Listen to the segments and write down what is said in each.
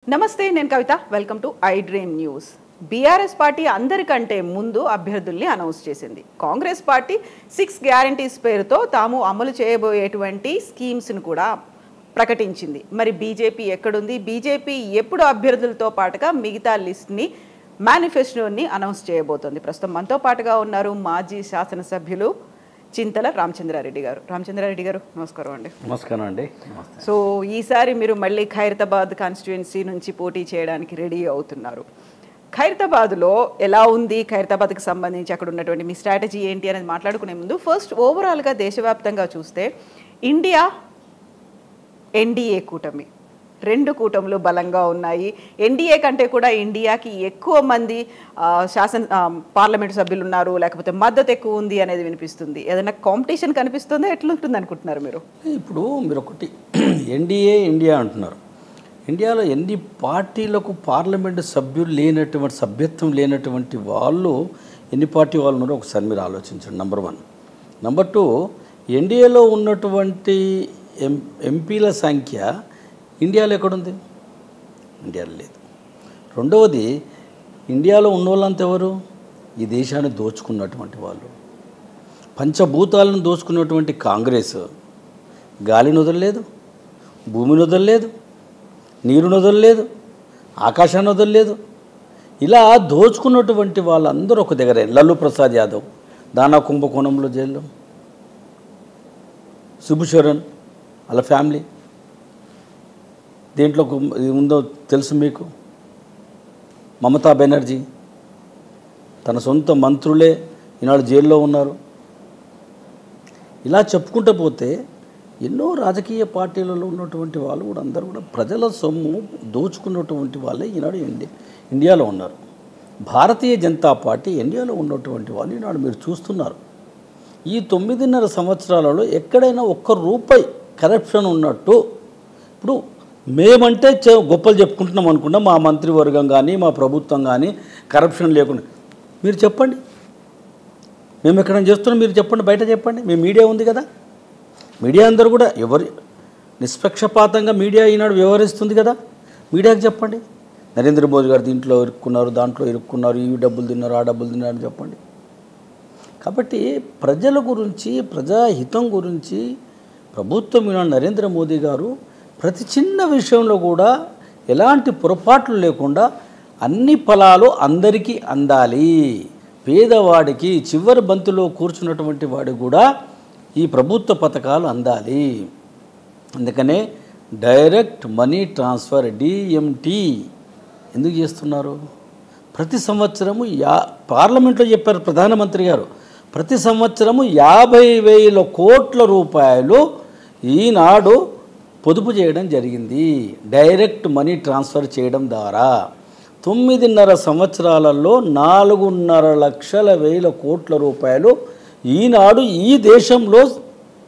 నమస్తే, నేను Kavitha. Welcome to I dream news. BRS party అందరికంటే ముందు అభ్యర్థుల్ని అనౌన్స్ చేసింది. కాంగ్రెస్ పార్టీ 6 గ్యారంటీస్ పేరుతో తాము అమలు చేయబోయేటువంటి స్కీమ్స్ను కూడా ప్రకటించింది. మరి బీజేపీ ఎక్కడుంది? బీజేపీ ఎప్పుడు అభ్యర్థులతో పాటుగా మిగతా లిస్ట్ని, మేనిఫెస్టోని అనౌన్స్ చేయబోతోంది? ప్రస్తుతం మనతో పాటుగా ఉన్నారు మాజీ శాసనసభ్యులు చింతల రామచంద్రారెడ్డి గారు. రామచంద్రారెడ్డి గారు, నమస్కారం అండి. నమస్కారం అండి. సో ఈసారి మీరు మళ్ళీ ఖైరతాబాద్ కాన్స్టిట్యుయెన్సీ నుంచి పోటీ చేయడానికి రెడీ అవుతున్నారు. ఖైరతాబాద్లో ఎలా ఉంది? ఖైరతాబాద్కి సంబంధించి అక్కడ ఉన్నటువంటి మీ స్ట్రాటజీ ఏంటి అనేది మాట్లాడుకునే ముందు ఫస్ట్ ఓవరాల్గా దేశవ్యాప్తంగా చూస్తే ఇండియా ఎన్డీఏ కూటమి, 2 కూటములు బలంగా ఉన్నాయి. ఎన్డీఏ కంటే కూడా ఇండియాకి ఎక్కువ మంది పార్లమెంటు సభ్యులు ఉన్నారు, లేకపోతే మద్దతు ఎక్కువ ఉంది అనేది వినిపిస్తుంది. ఏదైనా కాంపిటీషన్ కనిపిస్తుందా? ఎట్లుంటుంది అనుకుంటున్నారు మీరు? ఇప్పుడు మీరు ఒకటి ఎన్డీఏ ఇండియా అంటున్నారు. ఇండియాలో ఎన్ని పార్టీలకు పార్లమెంటు సభ్యులు లేనటువంటి, సభ్యత్వం లేనటువంటి వాళ్ళు ఎన్ని పార్టీ వాళ్ళు ఉన్నారో ఒకసారి మీరు ఆలోచించండి. నెంబర్ 1. నెంబర్ 2, ఎన్డీఏలో ఉన్నటువంటి ఎంపీల సంఖ్య ఇండియాలో ఎక్కడుంది? ఇండియాలో లేదు. రెండవది, ఇండియాలో ఉన్న వాళ్ళంతా ఎవరు? ఈ దేశాన్ని దోచుకున్నటువంటి వాళ్ళు, పంచభూతాలను దోచుకున్నటువంటి కాంగ్రెస్ గాలిని వదలలేదు, భూమిని వదలలేదు, నీరుని వదలలేదు, ఆకాశాన్ని వదలలేదు. ఇలా దోచుకున్నటువంటి వాళ్ళందరూ ఒక దగ్గరే. లల్లు ప్రసాద్ యాదవ్ దానా కుంభకోణంలో జైల్లో, శిబుచరణ్ వాళ్ళ ఫ్యామిలీ దేంట్లో ఉందో తెలుసు మీకు. మమతా బెనర్జీ తన సొంత మంత్రులే ఈనాడు జైల్లో ఉన్నారు. ఇలా చెప్పుకుంటూ పోతే ఎన్నో రాజకీయ పార్టీలలో ఉన్నటువంటి వాళ్ళు కూడా అందరూ కూడా ప్రజల సొమ్ము దోచుకున్నటువంటి వాళ్ళే ఈనాడు ఇండియాలో ఉన్నారు. భారతీయ జనతా పార్టీ ఇండియాలో ఉన్నటువంటి వాళ్ళు ఈనాడు మీరు చూస్తున్నారు. ఈ 9.5 సంవత్సరాలలో ఎక్కడైనా ఒక్క రూపాయి కరప్షన్ ఉన్నట్టు ఇప్పుడు మేమంటే గొప్పలు చెప్పుకుంటున్నాం అనుకున్నా, మా మంత్రివర్గం కానీ మా ప్రభుత్వం కానీ కరప్షన్ లేకుండా. మీరు చెప్పండి, మేము ఎక్కడైనా చేస్తున్నాం మీరు చెప్పండి, బయట చెప్పండి. మీ మీడియా ఉంది కదా, మీడియా అందరూ కూడా ఎవరి నిష్పక్షపాతంగా మీడియా ఈనాడు వ్యవహరిస్తుంది కదా, మీడియాకి చెప్పండి. నరేంద్ర మోదీ గారు దీంట్లో ఇరుక్కున్నారు, దాంట్లో ఇరుక్కున్నారు, ఈ డబ్బులు తిన్నారు, ఆ డబ్బులు తిన్నారు అని చెప్పండి. కాబట్టి ప్రజల గురించి, ప్రజాహితం గురించి ప్రభుత్వం ఈనాడు నరేంద్ర మోదీ గారు ప్రతి చిన్న విషయంలో కూడా ఎలాంటి పొరపాట్లు లేకుండా అన్ని ఫలాలు అందరికీ అందాలి, పేదవాడికి చివరి బంతిలో కూర్చున్నటువంటి వాడికి కూడా ఈ ప్రభుత్వ పథకాలు అందాలి. అందుకనే డైరెక్ట్ మనీ ట్రాన్స్ఫర్ డిఎంటీ ఎందుకు చేస్తున్నారు? ప్రతి సంవత్సరము పార్లమెంట్లో చెప్పారు ప్రధానమంత్రి గారు, ప్రతి సంవత్సరము 50,000 కోట్ల రూపాయలు ఈనాడు పొదుపు చేయడం జరిగింది. డైరెక్ట్ మనీ ట్రాన్స్ఫర్ చేయడం ద్వారా 9.5 సంవత్సరాలలో 4,500,000 కోట్ల రూపాయలు ఈనాడు ఈ దేశంలో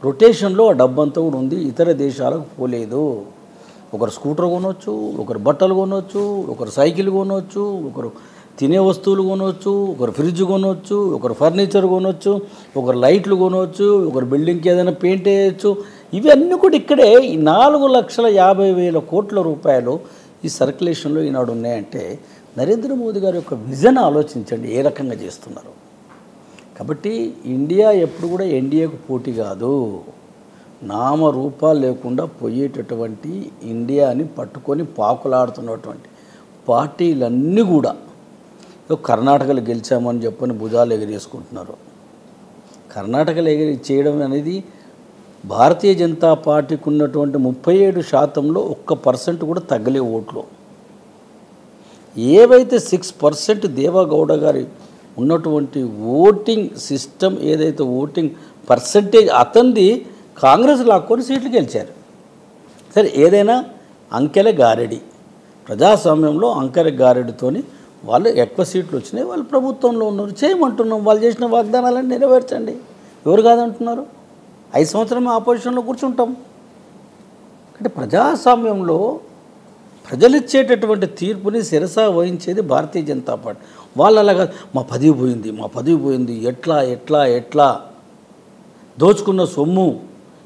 రొటేషన్లో ఆ డబ్బంతా కూడా ఉంది, ఇతర దేశాలకు పోలేదు. ఒకరు స్కూటర్ కొనవచ్చు, ఒకరు బట్టలు కొనవచ్చు, ఒకరు సైకిల్ కొనవచ్చు, ఒకరు తినే వస్తువులు కొనవచ్చు, ఒకరు ఫ్రిడ్జ్ కొనవచ్చు, ఒకరు ఫర్నిచర్ కొనవచ్చు, ఒకరు లైట్లు కొనవచ్చు, ఒకరు బిల్డింగ్కి ఏదైనా పెయింట్ వేయచ్చు. ఇవన్నీ కూడా ఇక్కడే 4,50,000 కోట్ల రూపాయలు ఈ సర్క్యులేషన్లో ఈనాడు ఉన్నాయంటే నరేంద్ర మోదీ గారి యొక్క విజన్ ఆలోచించండి ఏ రకంగా చేస్తున్నారు. కాబట్టి ఇండియా ఎప్పుడు కూడా ఎన్డీఏకు పోటీ కాదు. నామరూపాలు లేకుండా పోయేటటువంటి ఇండియాని పట్టుకొని పాకులాడుతున్నటువంటి పార్టీలన్నీ కూడా కర్ణాటకలో గెలిచామని చెప్పని భుజాలు ఎగిరేసుకుంటున్నారు. కర్ణాటకలో చేయడం అనేది భారతీయ జనతా పార్టీకి ఉన్నటువంటి 37%లో 1% కూడా తగ్గలే ఓట్లు. ఏవైతే 6% దేవగౌడ గారి ఉన్నటువంటి ఓటింగ్ సిస్టమ్, ఏదైతే ఓటింగ్ పర్సంటేజ్ అతనిది కాంగ్రెస్ లాక్కొని సీట్లు గెలిచారు. సరే, ఏదైనా అంకెల గారెడి, ప్రజాస్వామ్యంలో అంకెల గారెడితోని వాళ్ళు ఎక్కువ సీట్లు వచ్చినాయి, వాళ్ళు ప్రభుత్వంలో ఉన్నారు, చేయమంటున్నాం. వాళ్ళు చేసిన వాగ్దానాలను నెరవేర్చండి, ఎవరు కాదంటున్నారు? 5 సంవత్సరం ఆపోజిషన్లో కూర్చుంటాం. అంటే ప్రజాస్వామ్యంలో ప్రజలిచ్చేటటువంటి తీర్పుని శిరస వహించేది భారతీయ జనతా పార్టీ. వాళ్ళు అలాగా మా పదవి పోయింది, ఎట్లా దోచుకున్న సొమ్ము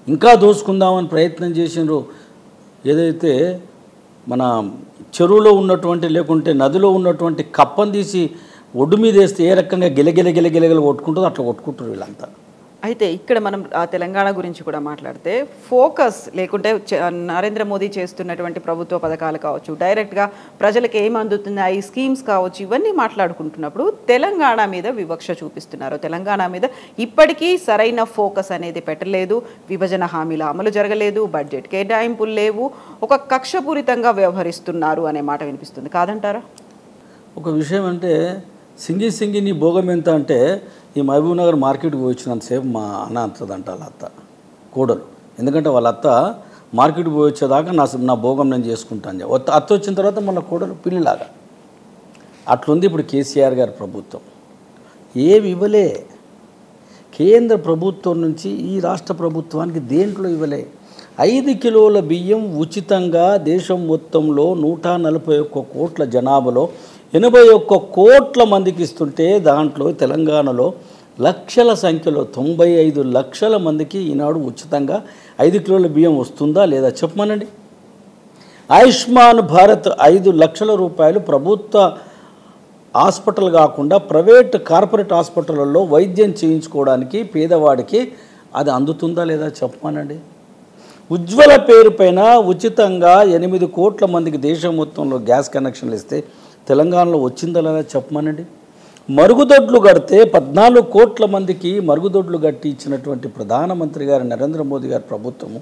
ఇంకా దోచుకుందామని ప్రయత్నం చేసినారు. ఏదైతే మన చెరువులో ఉన్నటువంటి లేకుంటే నదిలో ఉన్నటువంటి కప్పను తీసి ఒడ్డు మీద వేస్తే ఏ రకంగా గిలగిల కొట్టుకుంటుందో అట్లా కొట్టుకుంటారు వీళ్ళంతా. అయితే ఇక్కడ మనం ఆ తెలంగాణ గురించి కూడా మాట్లాడితే ఫోకస్ లేకుంటే నరేంద్ర మోదీ చేస్తున్నటువంటి ప్రభుత్వ పథకాలు కావచ్చు, డైరెక్ట్గా ప్రజలకు ఏం అందుతున్నాయి స్కీమ్స్ కావచ్చు, ఇవన్నీ మాట్లాడుకుంటున్నప్పుడు తెలంగాణ మీద వివక్ష చూపిస్తున్నారు. తెలంగాణ మీద ఇప్పటికీ సరైన ఫోకస్ అనేది పెట్టలేదు, విభజన హామీల అమలు జరగలేదు, బడ్జెట్ కేటాయింపులు లేవు, ఒక కక్షపూరితంగా వ్యవహరిస్తున్నారు అనే మాట వినిపిస్తుంది. కాదంటారా? ఒక విషయం అంటే సింగి నీ భోగం ఎంత అంటే ఈ మహబూబ్ నగర్ మార్కెట్కి పోయించినంతసేపు మా అన్న అంతదంట వాళ్ళ అత్త కోడలు. ఎందుకంటే వాళ్ళ అత్త మార్కెట్కి పోయి వచ్చేదాకా నా భోగం నేను చేసుకుంటాను. అత్త వచ్చిన తర్వాత మళ్ళీ కోడలు పిల్లిలాగా అట్లుంది ఇప్పుడు కేసీఆర్ గారి ప్రభుత్వం. ఏమి ఇవ్వలే కేంద్ర ప్రభుత్వం నుంచి ఈ రాష్ట్ర ప్రభుత్వానికి దేంట్లో ఇవ్వలే. 5 కిలోల బియ్యం ఉచితంగా దేశం మొత్తంలో 141 కోట్ల జనాభాలో 81 కోట్ల మందికి ఇస్తుంటే దాంట్లో తెలంగాణలో లక్షల సంఖ్యలో 95 లక్షల మందికి ఈనాడు ఉచితంగా 5 కిలోల బియ్యం వస్తుందా లేదా చెప్పమనండి. ఆయుష్మాన్ భారత్ 5 లక్షల రూపాయలు ప్రభుత్వ హాస్పిటల్ కాకుండా ప్రైవేట్ కార్పొరేట్ హాస్పిటల్లో వైద్యం చేయించుకోవడానికి పేదవాడికి అది అందుతుందా లేదా చెప్పమనండి. ఉజ్వల పేరు పైన ఉచితంగా 8 కోట్ల మందికి దేశం మొత్తంలో గ్యాస్ కనెక్షన్లు ఇస్తే తెలంగాణలో వచ్చిందా లేదా చెప్పమనండి. మరుగుదొడ్లు కడితే 14 కోట్ల మందికి మరుగుదొడ్లు కట్టి ఇచ్చినటువంటి ప్రధానమంత్రి గారు నరేంద్ర మోదీ గారి ప్రభుత్వము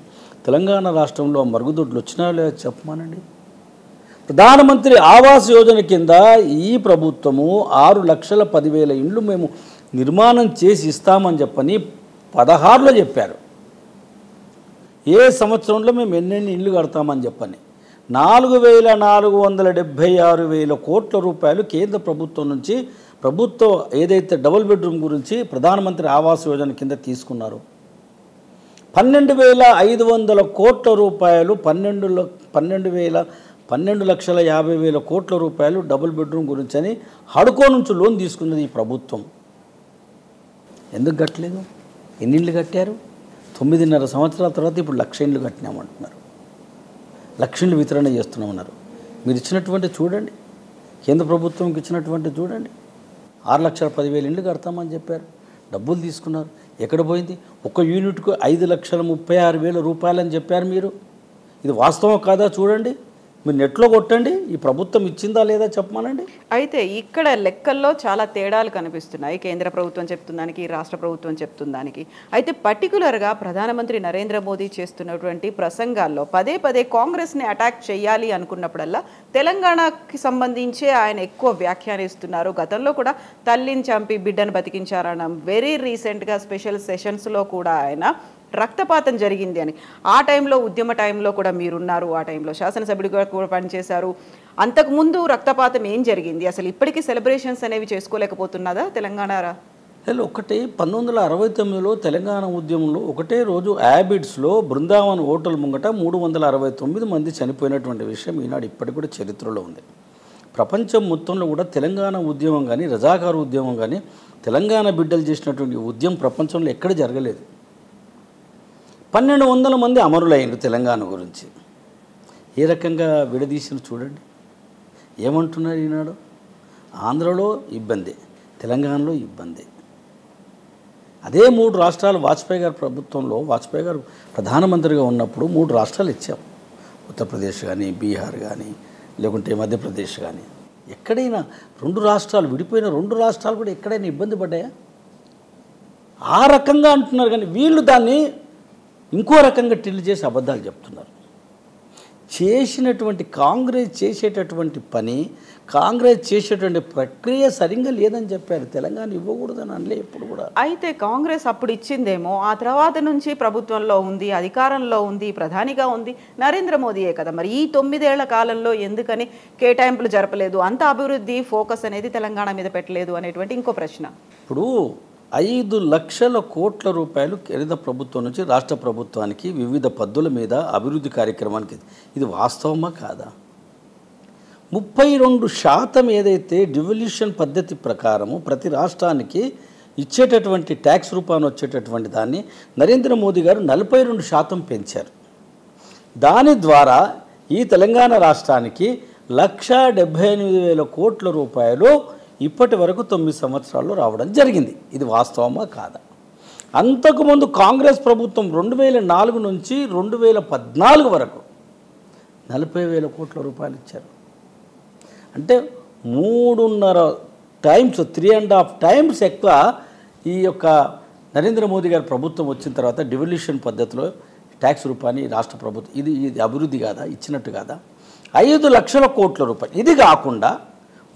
తెలంగాణ రాష్ట్రంలో మరుగుదొడ్లు వచ్చినా లేదా చెప్పమనండి. ప్రధానమంత్రి ఆవాస్ యోజన కింద ఈ ప్రభుత్వము 6,10,000 ఇండ్లు మేము నిర్మాణం చేసి ఇస్తామని చెప్పని 16లో చెప్పారు. ఏ సంవత్సరంలో మేము ఎన్నెన్ని ఇండ్లు కడతామని చెప్పని 4,476,000 కోట్ల రూపాయలు కేంద్ర ప్రభుత్వం నుంచి ప్రభుత్వం ఏదైతే డబుల్ బెడ్రూమ్ గురించి ప్రధానమంత్రి ఆవాస్ యోజన కింద తీసుకున్నారు. 12,500 కోట్ల రూపాయలు 12,50,000 కోట్ల రూపాయలు డబుల్ బెడ్రూమ్ గురించి అని హడ్కో నుంచి లోన్ తీసుకున్నది ఈ ప్రభుత్వం. ఎందుకు కట్టలేదు? ఎన్ని ఇండ్లు కట్టారు? 9.5 సంవత్సరాల తర్వాత ఇప్పుడు 1,00,000 ఇండ్లు కట్టినామంటున్నారు. 1,00,000 ఇండ్లు వితరణ చేస్తున్నామన్నారు. మీరు ఇచ్చినటువంటి చూడండి, కేంద్ర ప్రభుత్వంకి ఇచ్చినటువంటి చూడండి. 6,10,000 ఇండ్లు కడతామని చెప్పారు, డబ్బులు తీసుకున్నారు. ఎక్కడ పోయింది? ఒక యూనిట్కు 5,36,000 రూపాయలని చెప్పారు మీరు. ఇది వాస్తవం కాదా చూడండి, మీరు నెట్లో కొట్టండి. ఈ ప్రభుత్వం ఇచ్చిందా లేదా చెప్పమానండి. అయితే ఇక్కడ లెక్కల్లో చాలా తేడాలు కనిపిస్తున్నాయి, కేంద్ర ప్రభుత్వం చెప్తుందానికి రాష్ట్ర ప్రభుత్వం చెప్తుందానికి. అయితే పర్టికులర్గా ప్రధానమంత్రి నరేంద్ర మోదీ చేస్తున్నటువంటి ప్రసంగాల్లో పదే కాంగ్రెస్ని అటాక్ చేయాలి అనుకున్నప్పుడల్లా తెలంగాణకి సంబంధించే ఆయన ఎక్కువ వ్యాఖ్యానిస్తున్నారు. గతంలో కూడా తల్లిని చంపి బిడ్డను బతికించారన్న వెరీ రీసెంట్గా స్పెషల్ సెషన్స్లో కూడా ఆయన రక్తపాతం జరిగింది అని, ఆ టైంలో ఉద్యమ టైంలో కూడా మీరున్నారు, ఆ టైంలో శాసనసభ్యుడిగా కూడా పనిచేశారు. అంతకుముందు రక్తపాతం ఏం జరిగింది? అసలు ఇప్పటికీ సెలబ్రేషన్స్ అనేవి చేసుకోలేకపోతున్నదా తెలంగాణ? ఒకటి 1969లో తెలంగాణ ఉద్యమంలో ఒకటే రోజు యాబిడ్స్లో బృందావన్ హోటల్ ముంగట 369 మంది చనిపోయినటువంటి విషయం ఈనాడు ఇప్పటికి కూడా చరిత్రలో ఉంది. ప్రపంచం మొత్తంలో కూడా తెలంగాణ ఉద్యమం కానీ రజాకారు ఉద్యమం కానీ తెలంగాణ బిడ్డలు చేసినటువంటి ఉద్యమం ప్రపంచంలో ఎక్కడ జరగలేదు. 1,200 మంది అమరులైనరు తెలంగాణ గురించి. ఏ రకంగా విడదీసిన చూడండి. ఏమంటున్నారు ఈనాడు? ఆంధ్రలో ఇబ్బంది, తెలంగాణలో ఇబ్బంది. అదే 3 రాష్ట్రాలు వాజ్పేయి గారి ప్రభుత్వంలో, వాజ్పేయి గారు ప్రధానమంత్రిగా ఉన్నప్పుడు 3 రాష్ట్రాలు ఇచ్చాం. ఉత్తరప్రదేశ్ కానీ, బీహార్ కానీ, లేకుంటే మధ్యప్రదేశ్ కానీ. ఎక్కడైనా 2 రాష్ట్రాలు విడిపోయిన 2 రాష్ట్రాలు కూడా ఎక్కడైనా ఇబ్బంది పడ్డాయా? ఆ రకంగా అంటున్నారు. కానీ వీళ్ళు దాన్ని ఇంకో రకంగా టిల్లు చేసి అబద్ధాలు చెప్తున్నారు. చేసినటువంటి కాంగ్రెస్ చేసేటటువంటి పని, కాంగ్రెస్ చేసేటువంటి ప్రక్రియ సరిగ్గా లేదని చెప్పారు. తెలంగాణ ఇవ్వకూడదని అనలే ఎప్పుడు కూడా. అయితే కాంగ్రెస్ అప్పుడు ఇచ్చిందేమో, ఆ తర్వాత నుంచి ప్రభుత్వంలో ఉంది, అధికారంలో ఉంది, ప్రధానిగా ఉంది నరేంద్ర మోదీయే కదా. మరి ఈ 9 ఏళ్ల కాలంలో ఎందుకని కేటాయింపులు జరపలేదు, అంత అభివృద్ధి ఫోకస్ అనేది తెలంగాణ మీద పెట్టలేదు అనేటువంటి ఇంకో ప్రశ్న. ఇప్పుడు 5 లక్షల కోట్ల రూపాయలు కేంద్ర ప్రభుత్వం నుంచి రాష్ట్ర ప్రభుత్వానికి వివిధ పద్ధతుల మీద అభివృద్ధి కార్యక్రమానికి, ఇది వాస్తవమా కాదా? 32% ఏదైతే డివల్యూషన్ పద్ధతి ప్రకారము ప్రతి రాష్ట్రానికి ఇచ్చేటటువంటి ట్యాక్స్ రూపాన వచ్చేటటువంటి దాన్ని నరేంద్ర మోదీ గారు 42% పెంచారు. దాని ద్వారా ఈ తెలంగాణ రాష్ట్రానికి 1,78,000 కోట్ల రూపాయలు ఇప్పటి వరకు 9 సంవత్సరాల్లో రావడం జరిగింది. ఇది వాస్తవమా కాదా? అంతకుముందు కాంగ్రెస్ ప్రభుత్వం 2004 నుంచి 2014 వరకు 40,000 కోట్ల రూపాయలు ఇచ్చారు. అంటే 3.5 టైమ్స్ 3.5 టైమ్స్ ఎక్కువ ఈ యొక్క నరేంద్ర మోదీ గారి ప్రభుత్వం వచ్చిన తర్వాత డివల్యూషన్ పద్ధతిలో ట్యాక్స్ రూపాయని రాష్ట్ర ప్రభుత్వం ఇది అభివృద్ధి కాదా, ఇచ్చినట్టు కాదా? 5 లక్షల కోట్ల రూపాయలు. ఇది కాకుండా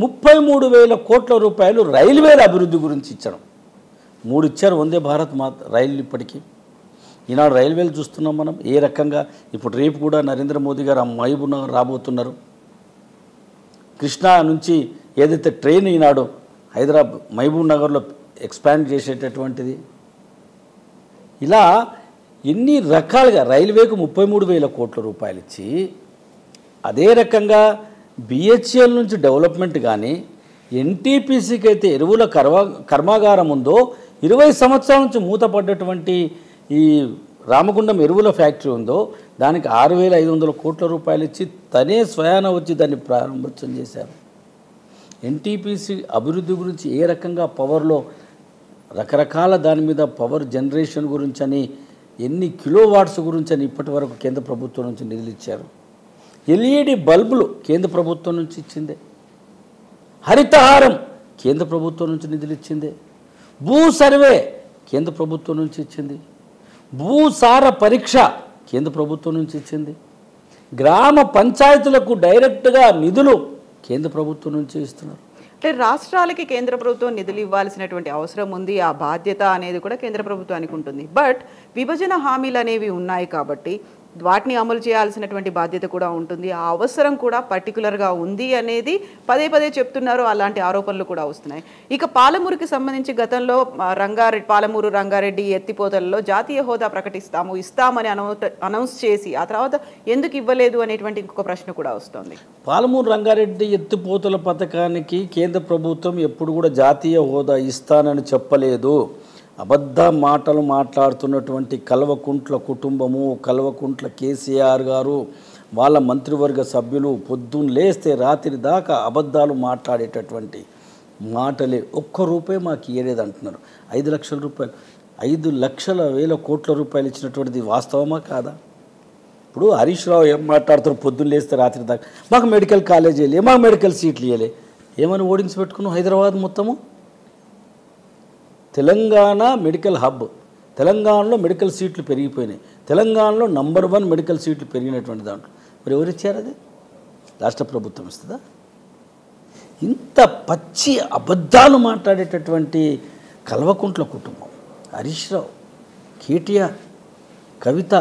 33,000 కోట్ల రూపాయలు రైల్వేల అభివృద్ధి గురించి ఇచ్చడం. 3 ఇచ్చారు వందే భారత్ రైళ్ళు. ఇప్పటికీ ఈనాడు రైల్వేలు చూస్తున్నాం మనం ఏ రకంగా. ఇప్పుడు రేపు కూడా నరేంద్ర మోదీ గారు మహబూబ్ నగర్ రాబోతున్నారు. కృష్ణా నుంచి ఏదైతే ట్రైన్ ఈనాడు హైదరాబాద్ మహబూబ్ నగర్లో ఎక్స్పాండ్ చేసేటటువంటిది. ఇలా ఎన్ని రకాలుగా రైల్వేకు 33,000 కోట్ల రూపాయలు ఇచ్చి, అదే రకంగా బిహెచ్ఎల్ నుంచి డెవలప్మెంట్ కానీ, ఎన్టీపీసీకి అయితే ఎరువుల కర్మాగారం ఉందో 20 సంవత్సరాల నుంచి మూతపడ్డటువంటి ఈ రామగుండం ఎరువుల ఫ్యాక్టరీ ఉందో దానికి 6,500 కోట్ల రూపాయలు ఇచ్చి తనే స్వయాన వచ్చి దాన్ని ప్రారంభోత్సవం చేశారు. ఎన్టీపీసీ అభివృద్ధి గురించి ఏ రకంగా పవర్లో రకరకాల దాని మీద పవర్ జనరేషన్ గురించి అని ఎన్ని కిలోవాట్స్ గురించి అని ఇప్పటి వరకు కేంద్ర ప్రభుత్వం నుంచి నిధులు ఇచ్చారు. ఎల్ఈడి బల్బులు కేంద్ర ప్రభుత్వం నుంచి ఇచ్చిందే. హరితహారం కేంద్ర ప్రభుత్వం నుంచి నిధులు ఇచ్చిందే. భూ సర్వే కేంద్ర ప్రభుత్వం నుంచి ఇచ్చింది. భూసార పరీక్ష కేంద్ర ప్రభుత్వం నుంచి ఇచ్చింది. గ్రామ పంచాయతీలకు డైరెక్ట్గా నిధులు కేంద్ర ప్రభుత్వం నుంచి ఇస్తున్నారు. అంటే రాష్ట్రాలకి కేంద్ర ప్రభుత్వం నిధులు ఇవ్వాల్సినటువంటి అవసరం ఉంది, ఆ బాధ్యత అనేది కూడా కేంద్ర ప్రభుత్వానికి ఉంటుంది. బట్ విభజన హామీలు అనేవి ఉన్నాయి కాబట్టి వాటిని అమలు చేయాల్సినటువంటి బాధ్యత కూడా ఉంటుంది. ఆ అవసరం కూడా పర్టికులర్గా ఉంది అనేది పదే పదే చెప్తున్నారు. అలాంటి ఆరోపణలు కూడా వస్తున్నాయి. ఇక పాలమూరుకి సంబంధించి గతంలో పాలమూరు రంగారెడ్డి ఎత్తిపోతలలో జాతీయ హోదా ఇస్తామని అనౌన్స్ చేసి ఆ తర్వాత ఎందుకు ఇవ్వలేదు అనేటువంటి ఇంకొక ప్రశ్న కూడా వస్తుంది. పాలమూరు రంగారెడ్డి ఎత్తిపోతల పథకానికి కేంద్ర ప్రభుత్వం ఎప్పుడు కూడా జాతీయ హోదా ఇస్తానని చెప్పలేదు. అబద్ధ మాటలు మాట్లాడుతున్నటువంటి కల్వకుంట్ల కుటుంబము, కల్వకుంట్ల కేసీఆర్ గారు, వాళ్ళ మంత్రివర్గ సభ్యులు పొద్దున్న లేస్తే రాత్రి దాకా అబద్ధాలు మాట్లాడేటటువంటి మాటలే. 1 రూపాయి మాకు ఇవ్వలేదు అంటున్నారు. 5 లక్షల రూపాయలు, 5,00,000 కోట్ల రూపాయలు ఇచ్చినటువంటిది వాస్తవమా కాదా? ఇప్పుడు హరీష్ రావు ఏం మాట్లాడుతారు? పొద్దున్న లేస్తే రాత్రి దాకా మాకు మెడికల్ కాలేజ్ ఇవ్వలే, మాకు మెడికల్ సీట్లు ఇవ్వలే. ఏమని ఓడించి పెట్టుకున్నాం హైదరాబాద్ మొత్తము? తెలంగాణ మెడికల్ హబ్, తెలంగాణలో మెడికల్ సీట్లు పెరిగిపోయినాయి. తెలంగాణలో నంబర్ 1 మెడికల్ సీట్లు పెరిగినటువంటి దాంట్లో మరి ఎవరిచ్చారు? అది రాష్ట్ర ప్రభుత్వం ఇస్తుందా? ఇంత పచ్చి అబద్ధాలు మాట్లాడేటటువంటి కల్వకుంట్ల కుటుంబం, హరీష్ రావు, కేటీఆర్, కవిత,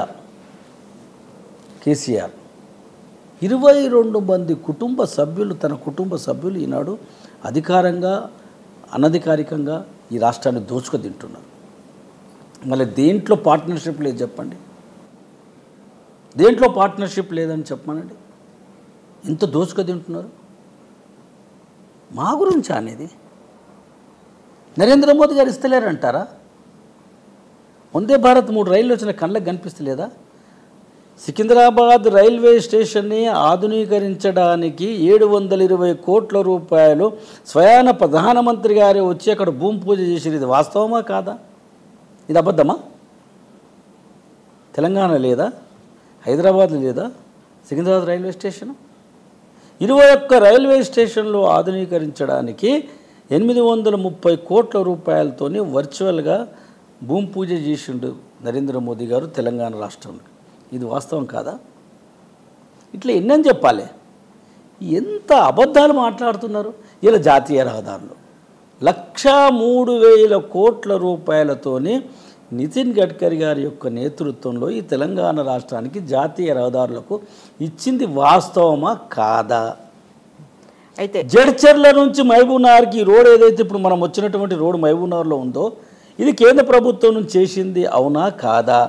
కేసీఆర్, 22 మంది కుటుంబ సభ్యులు, తన కుటుంబ సభ్యులు ఈనాడు అధికారంగా అనధికారికంగా ఈ రాష్ట్రాన్ని దోచుకు తింటున్నారు. మళ్ళీ దేంట్లో పార్ట్నర్షిప్ లేదు చెప్పండి? దేంట్లో పార్ట్నర్షిప్ లేదని చెప్పమనండి. ఇంత దోచుకు తింటున్నారు. మా గురించి అనేది నరేంద్ర మోదీ గారు ఇస్తలేరంటారా? వందే భారత్ 3 రైళ్ళు వచ్చిన కళ్ళకు కనిపిస్తలేదా? సికింద్రాబాద్ రైల్వే స్టేషన్ని ఆధునీకరించడానికి 720 కోట్ల రూపాయలు స్వయాన ప్రధానమంత్రి గారే వచ్చి అక్కడ భూమి పూజ చేసిరు. ఇది వాస్తవమా కాదా? ఇది అబద్ధమా? తెలంగాణ లేదా? హైదరాబాద్ లేదా? సికింద్రాబాద్ రైల్వే స్టేషన్ 21 రైల్వే స్టేషన్లు ఆధునీకరించడానికి 830 కోట్ల రూపాయలతోని వర్చువల్గా భూమి పూజ చేసిండు నరేంద్ర మోదీ గారు తెలంగాణ రాష్ట్రంలో. ఇది వాస్తవం కాదా? ఇట్లా ఎన్నని చెప్పాలి? ఎంత అబద్ధాలు మాట్లాడుతున్నారు. ఇలా జాతీయ రహదారులు 1,03,000 కోట్ల రూపాయలతోని నితిన్ గడ్కరీ గారి యొక్క నేతృత్వంలో ఈ తెలంగాణ రాష్ట్రానికి జాతీయ రహదారులకు ఇచ్చింది వాస్తవమా కాదా? అయితే జడ్చర్ల నుంచి మహబూబ్ నగర్కి రోడ్ ఏదైతే ఇప్పుడు మనం వచ్చినటువంటి రోడ్ మహబూబ్ నగర్లో ఉందో ఇది కేంద్ర ప్రభుత్వం నుంచి చేసింది అవునా కాదా?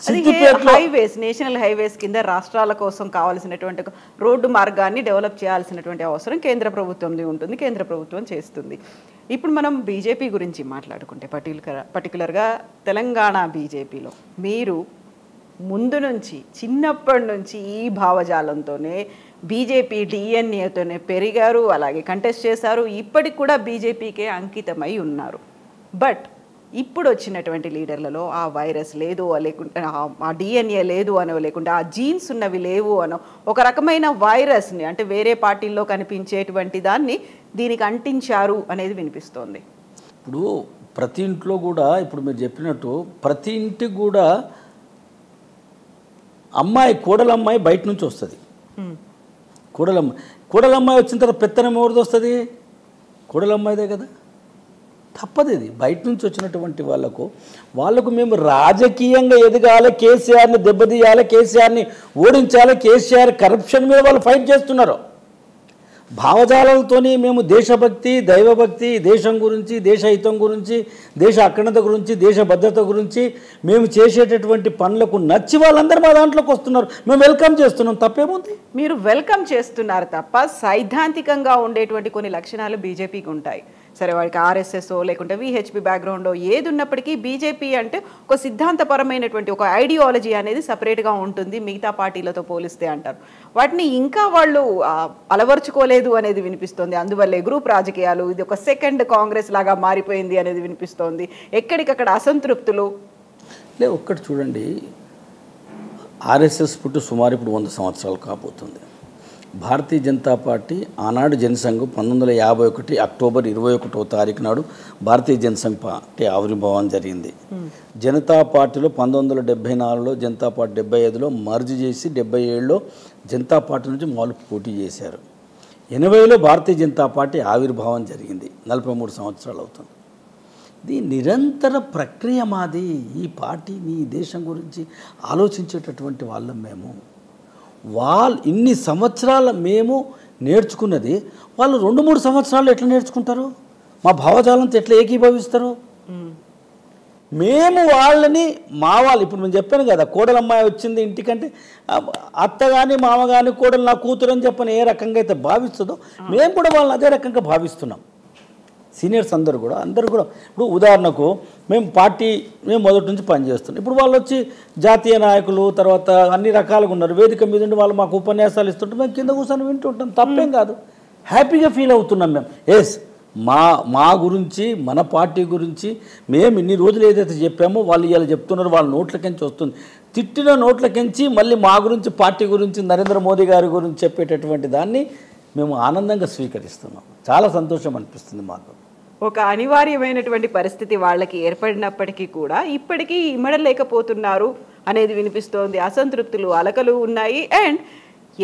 హైవేస్, నేషనల్ హైవేస్ కింద రాష్ట్రాల కోసం కావాల్సినటువంటి రోడ్డు మార్గాన్ని డెవలప్ చేయాల్సినటువంటి అవసరం కేంద్ర ప్రభుత్వంది ఉంటుంది, కేంద్ర ప్రభుత్వం చేస్తుంది. ఇప్పుడు మనం బీజేపీ గురించి మాట్లాడుకుంటే పర్టికులర్గా తెలంగాణ బీజేపీలో మీరు ముందు నుంచి చిన్నప్పటి నుంచి ఈ భావజాలంతోనే బీజేపీ డిఎన్ఏతోనే పెరిగారు, అలాగే కంటెస్ట్ చేశారు, ఇప్పటికి కూడా బీజేపీకే అంకితమై ఉన్నారు. బట్ ఇప్పుడు వచ్చినటువంటి లీడర్లలో ఆ వైరస్ లేదు లేకుంటే ఆ డిఎన్ఏ లేదు అనో, లేకుంటే ఆ జీన్స్ ఉన్నవి లేవు అనో, ఒక రకమైన వైరస్ని అంటే వేరే పార్టీల్లో కనిపించేటువంటి దాన్ని దీనికి అంటించారు అనేది వినిపిస్తోంది. ఇప్పుడు ప్రతి ఇంట్లో కూడా ఇప్పుడు మీరు చెప్పినట్టు ప్రతి ఇంటికి కూడా అమ్మాయి కోడలమ్మాయి బయట నుంచి వస్తుంది. కోడలమ్మాయి వచ్చిన తర్వాత పెత్తనం ఎవరిది వస్తుంది? కోడలమ్మాయిదే కదా. తప్పదు, ఇది బయట నుంచి వచ్చినటువంటి వాళ్ళకు మేము రాజకీయంగా ఎదగాలి, కేసీఆర్ని దెబ్బతీయాలి, కేసీఆర్ని ఓడించాలి, కేసీఆర్ కరప్షన్ మీద వాళ్ళు ఫైట్ చేస్తున్నారు. భావజాలతోని మేము దేశభక్తి, దైవభక్తి, దేశం గురించి, దేశ హితం గురించి, దేశ అఖండత గురించి, దేశ భద్రత గురించి మేము చేసేటటువంటి పనులకు నచ్చి వాళ్ళందరూ మా దాంట్లోకి వస్తున్నారు. మేము వెల్కమ్ చేస్తున్నాం, తప్పేముంది? మీరు వెల్కమ్ చేస్తున్నారు తప్ప సైద్ధాంతికంగా ఉండేటువంటి కొన్ని లక్షణాలు బీజేపీకి ఉంటాయి. సరే, వాడికి ఆర్ఎస్ఎస్ లేకుంటే విహెచ్పి బ్యాక్గ్రౌండ్ ఏది ఉన్నప్పటికీ బీజేపీ అంటే ఒక సిద్ధాంతపరమైనటువంటి ఒక ఐడియాలజీ అనేది సపరేట్గా ఉంటుంది మిగతా పార్టీలతో పోలిస్తే అంటారు. వాటిని ఇంకా వాళ్ళు అలవర్చుకోలేదు అనేది వినిపిస్తోంది. అందువల్లే గ్రూప్ రాజకీయాలు, ఇది ఒక సెకండ్ కాంగ్రెస్ లాగా మారిపోయింది అనేది వినిపిస్తోంది. ఎక్కడికక్కడ అసంతృప్తులు ఒక్కటి చూడండి, ఆర్ఎస్ఎస్ పుట్టు సుమారు ఇప్పుడు 100 సంవత్సరాలు కాబోతుంది. భారతీయ జనతా పార్టీ ఆనాడు జనసంఘ్ 1951 అక్టోబర్ 21వ తారీఖు నాడు భారతీయ జనసంఘ్ పార్టీ ఆవిర్భావం జరిగింది. జనతా పార్టీలో 1974లో జనతా పార్టీ 75లో మర్జ్ చేసి 77లో జనతా పార్టీ నుంచి వాళ్ళు పోటీ చేశారు. 80లో భారతీయ జనతా పార్టీ ఆవిర్భావం జరిగింది. 43 సంవత్సరాలు అవుతుంది. ఇది నిరంతర ప్రక్రియ మాది. ఈ పార్టీని, ఈ దేశం గురించి ఆలోచించేటటువంటి వాళ్ళం మేము. ఇన్ని సంవత్సరాలు మేము నేర్చుకున్నది వాళ్ళు 2-3 సంవత్సరాలు ఎట్లా నేర్చుకుంటారు? మా భావజాలంతో ఎట్లా ఏకీభవిస్తారు? మేము వాళ్ళని వాళ్ళు ఇప్పుడు నేను చెప్పాను కదా, కోడలమ్మాయి వచ్చింది ఇంటికంటే అత్త కానీ మామ కానీ కోడలు నా కూతురు అని చెప్పని ఏ రకంగా అయితే భావిస్తుందో మేము కూడా వాళ్ళని అదే రకంగా భావిస్తున్నాం. సీనియర్స్ అందరూ కూడా ఇప్పుడు ఉదాహరణకు మేము మొదటి నుంచి పనిచేస్తున్నాం. ఇప్పుడు వాళ్ళు వచ్చి జాతీయ నాయకులు, తర్వాత అన్ని రకాలుగా ఉన్నారు. వేదిక మీద ఉండి వాళ్ళు మాకు ఉపన్యాసాలు ఇస్తుంటే మేము కింద కూర్చొని వింటుంటాం. తప్పేం కాదు, హ్యాపీగా ఫీల్ అవుతున్నాం మేము. మా గురించి, మన పార్టీ గురించి మేము ఇన్ని రోజులు ఏదైతే చెప్పామో వాళ్ళు ఇవాళ చెప్తున్నారు, వాళ్ళ నోట్లకెంచి వస్తుంది. తిట్టిన నోట్లకెంచి మళ్ళీ మా గురించి, పార్టీ గురించి, నరేంద్ర మోదీ గారి గురించి చెప్పేటటువంటి దాన్ని మేము ఆనందంగా స్వీకరిస్తున్నాం. చాలా సంతోషం అనిపిస్తుంది మాకు. ఒక అనివార్యమైనటువంటి పరిస్థితి వాళ్ళకి ఏర్పడినప్పటికీ కూడా ఇప్పటికీ ఇమ్మడలేకపోతున్నారు అనేది వినిపిస్తోంది. అసంతృప్తులు, అలకలు ఉన్నాయి. అండ్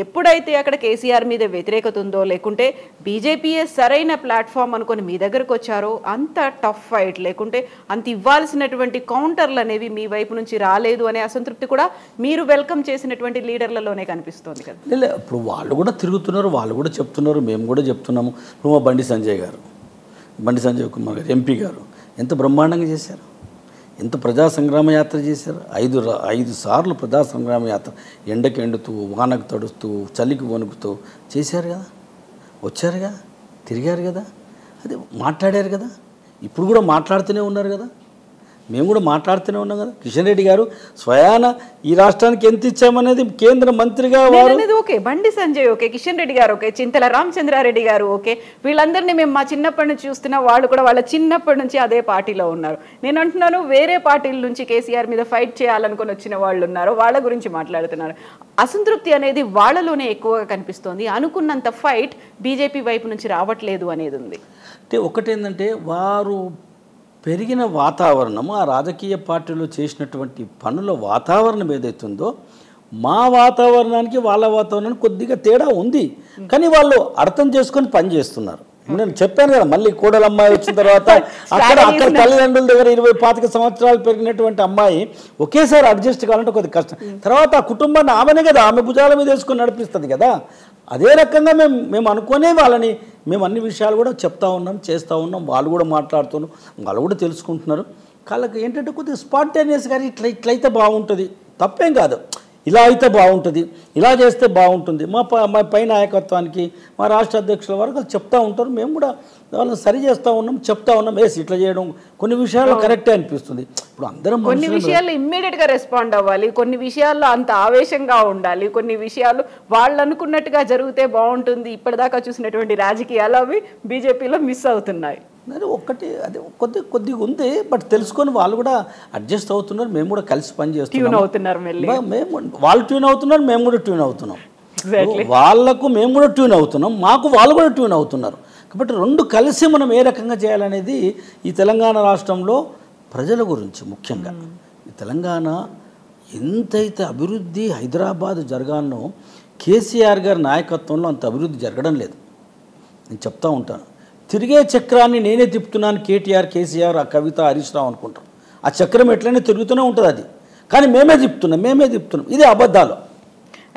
ఎప్పుడైతే అక్కడ కేసీఆర్ మీద వ్యతిరేకత ఉందో, లేకుంటే బీజేపీయే సరైన ప్లాట్ఫామ్ అనుకొని మీ దగ్గరకు వచ్చారో, అంత టఫ్ ఫైట్ లేకుంటే అంత ఇవ్వాల్సినటువంటి కౌంటర్లు అనేవి మీ వైపు నుంచి రాలేదు అనే అసంతృప్తి కూడా మీరు వెల్కమ్ చేసినటువంటి లీడర్లలోనే కనిపిస్తోంది కదా. ఇప్పుడు వాళ్ళు కూడా తిరుగుతున్నారు, వాళ్ళు కూడా చెప్తున్నారు, మేము కూడా చెప్తున్నాము. ఇప్పుడు మా బండి సంజయ్ కుమార్ గారు ఎంపీ గారు ఎంత బ్రహ్మాండంగా చేశారు, ఎంత ప్రజా సంగ్రామ యాత్ర చేశారు. 5 సార్లు ప్రజా సంగ్రామ యాత్ర, ఎండకి ఎండుతూ, వానకు తడుస్తూ, చలికి వణుకుతూ చేశారు కదా, వచ్చారుగా, తిరిగారు కదా, అది మాట్లాడారు కదా, ఇప్పుడు కూడా మాట్లాడుతూనే ఉన్నారు కదా, మేము కూడా మాట్లాడుతూనే ఉన్నాం కదా. కిషన్ రెడ్డి గారు స్వయాన ఈ రాష్ట్రానికి ఎంత ఇచ్చామనేది కేంద్ర మంత్రిగా ఓకే, బండి సంజయ్ ఓకే, కిషన్ రెడ్డి గారు ఓకే, చింతల రామచంద్రారెడ్డి గారు ఓకే, వీళ్ళందరినీ మేము మా చిన్నప్పటి నుంచి చూస్తున్నా, వాళ్ళు కూడా వాళ్ళ చిన్నప్పటి నుంచి అదే పార్టీలో ఉన్నారు. నేను అంటున్నాను, వేరే పార్టీల నుంచి కేసీఆర్ మీద ఫైట్ చేయాలనుకుని వచ్చిన వాళ్ళు ఉన్నారు, వాళ్ళ గురించి మాట్లాడుతున్నారు. అసంతృప్తి అనేది వాళ్ళలోనే ఎక్కువగా కనిపిస్తోంది. అనుకున్నంత ఫైట్ బీజేపీ వైపు నుంచి రావట్లేదు అనేది ఉంది. అంటే ఒకటేంటంటే వారు పెరిగిన వాతావరణము, ఆ రాజకీయ పార్టీలో చేసినటువంటి పనుల వాతావరణం ఏదైతుందో మా వాతావరణానికి వాళ్ళ వాతావరణానికి కొద్దిగా తేడా ఉంది. కానీ వాళ్ళు అర్థం చేసుకొని పని చేస్తున్నారు. నేను చెప్పాను కదా, మళ్ళీ కోడలమ్మాయి వచ్చిన తర్వాత అక్కడ తల్లిదండ్రుల దగ్గర 20-25 సంవత్సరాలు పెరిగినటువంటి అమ్మాయి ఒకేసారి అడ్జస్ట్ కావాలంటే కొద్దిగా కష్టం. తర్వాత ఆ కుటుంబాన్ని ఆమెనే కదా, ఆమె భుజాల మీద వేసుకొని నడిపిస్తుంది కదా. అదే రకంగా మేము అనుకునే వాళ్ళని మేము అన్ని విషయాలు కూడా చెప్తా ఉన్నాం, చేస్తూ ఉన్నాం. వాళ్ళు కూడా మాట్లాడుతున్నాం, వాళ్ళు కూడా తెలుసుకుంటున్నారు. వాళ్ళకి ఏంటంటే కొద్దిగా స్పాంటేనియస్గా ఇట్లయితే బాగుంటుంది, తప్పేం కాదు. ఇలా అయితే బాగుంటుంది, ఇలా చేస్తే బాగుంటుంది. మా పై నాయకత్వానికి, మా రాష్ట్ర అధ్యక్షుల వరకు చెప్తా ఉంటారు. మేము కూడా వాళ్ళని సరి చేస్తూ ఉన్నాం, చెప్తా ఉన్నాం. ఇట్లా చేయడం కొన్ని విషయాల్లో కరెక్టే అనిపిస్తుంది. ఇప్పుడు అందరం కొన్ని విషయాల్లో ఇమ్మీడియట్గా రెస్పాండ్ అవ్వాలి, కొన్ని విషయాల్లో అంత ఆవేశంగా ఉండాలి, కొన్ని విషయాలు వాళ్ళు అనుకున్నట్టుగా జరిగితే బాగుంటుంది. ఇప్పటిదాకా చూసినటువంటి రాజకీయాలు అవి బీజేపీలో మిస్ అవుతున్నాయి. అది ఒక్కటి, అది కొద్దిగా ఉంది. బట్ తెలుసుకొని వాళ్ళు కూడా అడ్జస్ట్ అవుతున్నారు. మేము కూడా కలిసి పనిచేస్తున్నాం. వాళ్ళు ట్యూన్ అవుతున్నారు, మేము కూడా ట్యూన్ అవుతున్నాం. వాళ్ళకు మేము కూడా ట్యూన్ అవుతున్నాం, మాకు వాళ్ళు కూడా ట్యూన్ అవుతున్నారు. కాబట్టి రెండు కలిసి మనం ఏ రకంగా చేయాలనేది ఈ తెలంగాణ రాష్ట్రంలో ప్రజల గురించి ముఖ్యంగా. ఈ తెలంగాణ ఎంతైతే అభివృద్ధి హైదరాబాద్ జరగాలనో కేసీఆర్ గారి నాయకత్వంలో అంత అభివృద్ధి జరగడం లేదు. నేను చెప్తా ఉంటాను. తిరిగే చక్రాన్ని నేనే తిప్పుతున్నాను, కేటీఆర్, కేసీఆర్, ఆ కవిత, హరీష్ రావు అనుకుంటాం. ఆ చక్రం ఎట్లయినా తిరుగుతూనే ఉంటుంది అది, కానీ మేమే తిప్పుతున్నాం. ఇది అబద్ధాలు.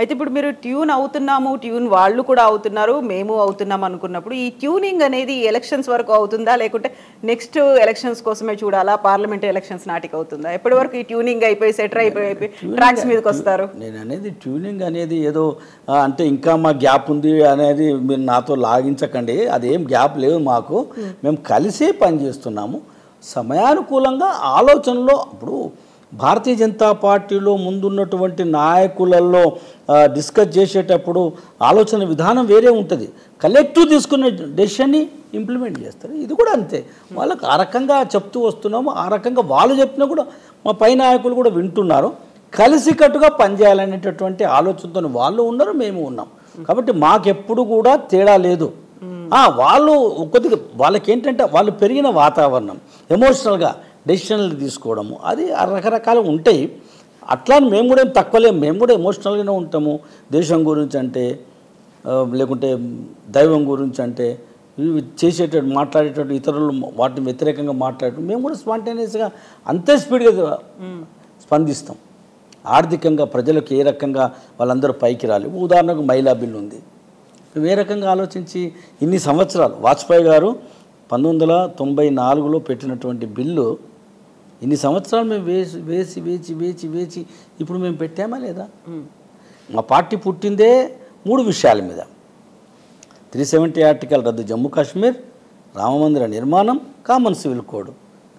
అయితే ఇప్పుడు మీరు ట్యూన్ అవుతున్నాము, ట్యూన్ వాళ్ళు కూడా అవుతున్నారు, మేము అవుతున్నాం అనుకున్నప్పుడు ఈ ట్యూనింగ్ అనేది ఎలక్షన్స్ వరకు అవుతుందా, లేకుంటే నెక్స్ట్ ఎలక్షన్స్ కోసమే చూడాలా, పార్లమెంట్ ఎలక్షన్స్ నాటికి అవుతుందా? ఎప్పటి వరకు ఈ ట్యూనింగ్ అయిపోయి సెటర్ అయిపోయి ట్రాక్స్ మీదకి వస్తారు? నేను అనేది ట్యూనింగ్ అనేది ఏదో అంటే ఇంకా మా గ్యాప్ ఉంది అనేది మీరు నాతో లాగించకండి. అదేం గ్యాప్ లేదు మాకు. మేము కలిసే పనిచేస్తున్నాము. సమయానుకూలంగా ఆలోచనలో ఇప్పుడు భారతీయ జనతా పార్టీలో ముందున్నటువంటి నాయకులలో డిస్కస్ చేసేటప్పుడు ఆలోచన విధానం వేరే ఉంటుంది. కలెక్టివ్ తీసుకునే డెసిషన్ని ఇంప్లిమెంట్ చేస్తారు. ఇది కూడా అంతే. వాళ్ళకి ఆ రకంగా చెప్తూ వస్తున్నాము. ఆ రకంగా వాళ్ళు చెప్పినా కూడా మా పై నాయకులు కూడా వింటున్నారు. కలిసికట్టుగా పనిచేయాలనేటటువంటి ఆలోచనతో వాళ్ళు ఉన్నారు, మేము ఉన్నాం. కాబట్టి మాకెప్పుడు కూడా తేడా లేదు. వాళ్ళు కొద్దిగా వాళ్ళకి ఏంటంటే వాళ్ళు పెరిగిన వాతావరణం, ఎమోషనల్గా డెసిషన్లు తీసుకోవడము, అది రకరకాలు ఉంటాయి. అట్లా మేము కూడా తక్కువలేము. మేము కూడా ఎమోషనల్గానే ఉంటాము. దేశం గురించి అంటే, లేకుంటే దైవం గురించి అంటే, చేసేటట్టు మాట్లాడేటట్టు ఇతరులు వాటిని వ్యతిరేకంగా మాట్లాడటం మేము కూడా స్పాంటేనియస్గా అంతే స్పీడ్గా స్పందిస్తాం. ఆర్థికంగా ప్రజలకు ఏ రకంగా వాళ్ళందరూ పైకి రాలి. ఉదాహరణకు మహిళా బిల్లు ఉంది. ఏ రకంగా ఆలోచించి ఇన్ని సంవత్సరాలు వాజ్పేయి గారు 1994లో పెట్టినటువంటి బిల్లు ఇన్ని సంవత్సరాలు మేము వేసి ఇప్పుడు మేము పెట్టామా లేదా? మా పార్టీ పుట్టిందే 3 విషయాల మీద: 370 ఆర్టికల్ రద్దు, జమ్మూ కాశ్మీర్, రామమందిర నిర్మాణం, కామన్ సివిల్ కోడ్.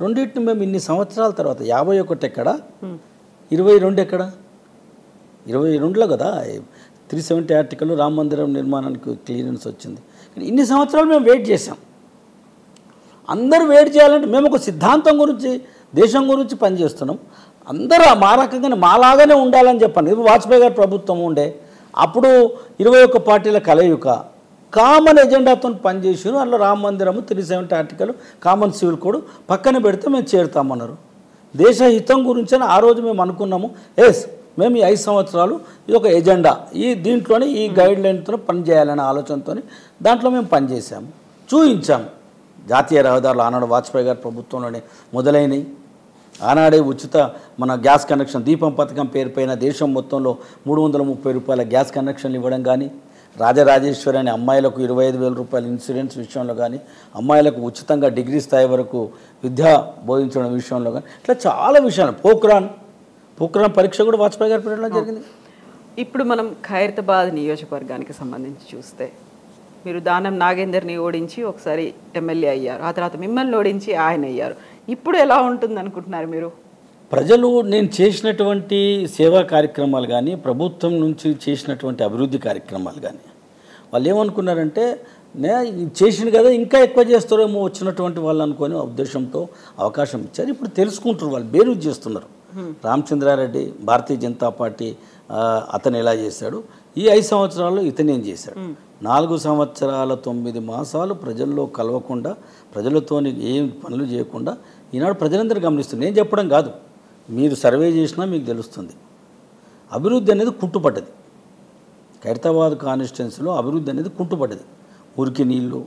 రెండింటిని మేము ఇన్ని సంవత్సరాల తర్వాత 51 ఎక్కడ, 22 ఎక్కడ? 22లో కదా 370 ఆర్టికల్ రామ మందిరం నిర్మాణానికి క్లియరెన్స్ వచ్చింది. ఇన్ని సంవత్సరాలు మేము వెయిట్ చేసాం. అందరూ వెయిట్ చేయాలంటే మేము ఒక సిద్ధాంతం గురించి, దేశం గురించి పనిచేస్తున్నాం. అందరూ మా రకంగానే మాలాగానే ఉండాలని చెప్పండి. ఇప్పుడు వాజ్పేయి గారి ప్రభుత్వం ఉండే అప్పుడు 21 పార్టీల కలయిక కామన్ ఎజెండాతో పనిచేసారు. అందులో రామ మందిరము, 370 ఆర్టికల్, కామన్ సివిల్ కోడ్ పక్కన పెడితే మేము చేరుతామన్నారు. దేశ హితం గురించి అని ఆ రోజు మేము అనుకున్నాము. మేము ఈ 5 సంవత్సరాలు ఇది ఒక ఎజెండా, దీంట్లోనే ఈ గైడ్ లైన్తో పనిచేయాలనే ఆలోచనతో దాంట్లో మేము పనిచేసాము, చూయించాము. జాతీయ రహదారులు ఆనాడు వాజ్పేయి గారి ప్రభుత్వంలోనే మొదలైనవి. ఆనాడే ఉచిత మన గ్యాస్ కనెక్షన్, దీపం పథకం పేరుపైన దేశం మొత్తంలో 330 రూపాయల గ్యాస్ కనెక్షన్లు ఇవ్వడం కానీ, రాజరాజేశ్వరి అనే అమ్మాయిలకు 25,000 రూపాయల ఇన్సూరెన్స్ విషయంలో కానీ, అమ్మాయిలకు ఉచితంగా డిగ్రీ స్థాయి వరకు విద్య బోధించడం విషయంలో కానీ, ఇట్లా చాలా విషయాలు. పోఖ్రాన్ పరీక్ష కూడా వాజ్పేయి గారి పీరియడ్లో జరిగింది. ఇప్పుడు మనం ఖైరతాబాద్ నియోజకవర్గానికి సంబంధించి చూస్తే, మీరు దానం నాగేందర్ని ఓడించి ఒకసారి ఎమ్మెల్యే అయ్యారు, ఆ తర్వాత మిమ్మల్ని ఓడించి ఆయన అయ్యారు. ఇప్పుడు ఎలా ఉంటుంది అనుకుంటున్నారు మీరు? ప్రజలు నేను చేసినటువంటి సేవా కార్యక్రమాలు కానీ, ప్రభుత్వం నుంచి చేసినటువంటి అభివృద్ధి కార్యక్రమాలు కానీ, వాళ్ళు ఏమనుకున్నారంటే చేసింది కదా ఇంకా ఎక్కువ చేస్తారేమో వచ్చినటువంటి వాళ్ళు అనుకొని ఉద్దేశంతో అవకాశం ఇచ్చారు. ఇప్పుడు తెలుసుకుంటారు, వాళ్ళు బేరూజ్ చేస్తున్నారు. రామచంద్రారెడ్డి భారతీయ జనతా పార్టీ అతను ఎలా చేశాడు, ఈ 5 సంవత్సరాల్లో ఇతనేం చేశాడు. 4 సంవత్సరాల 9 మాసాలు ప్రజల్లో కలవకుండా, ప్రజలతో ఏం పనులు చేయకుండా ఈనాడు ప్రజలందరూ గమనిస్తున్నారు. నేను చెప్పడం కాదు, మీరు సర్వే చేసినా మీకు తెలుస్తుంది. అభివృద్ధి అనేది కుంటుపడ్డది. ఖైరతాబాద్ కాన్స్టిట్యున్సీలో అభివృద్ధి అనేది కుంటుపడ్డది. మురికి నీళ్ళు,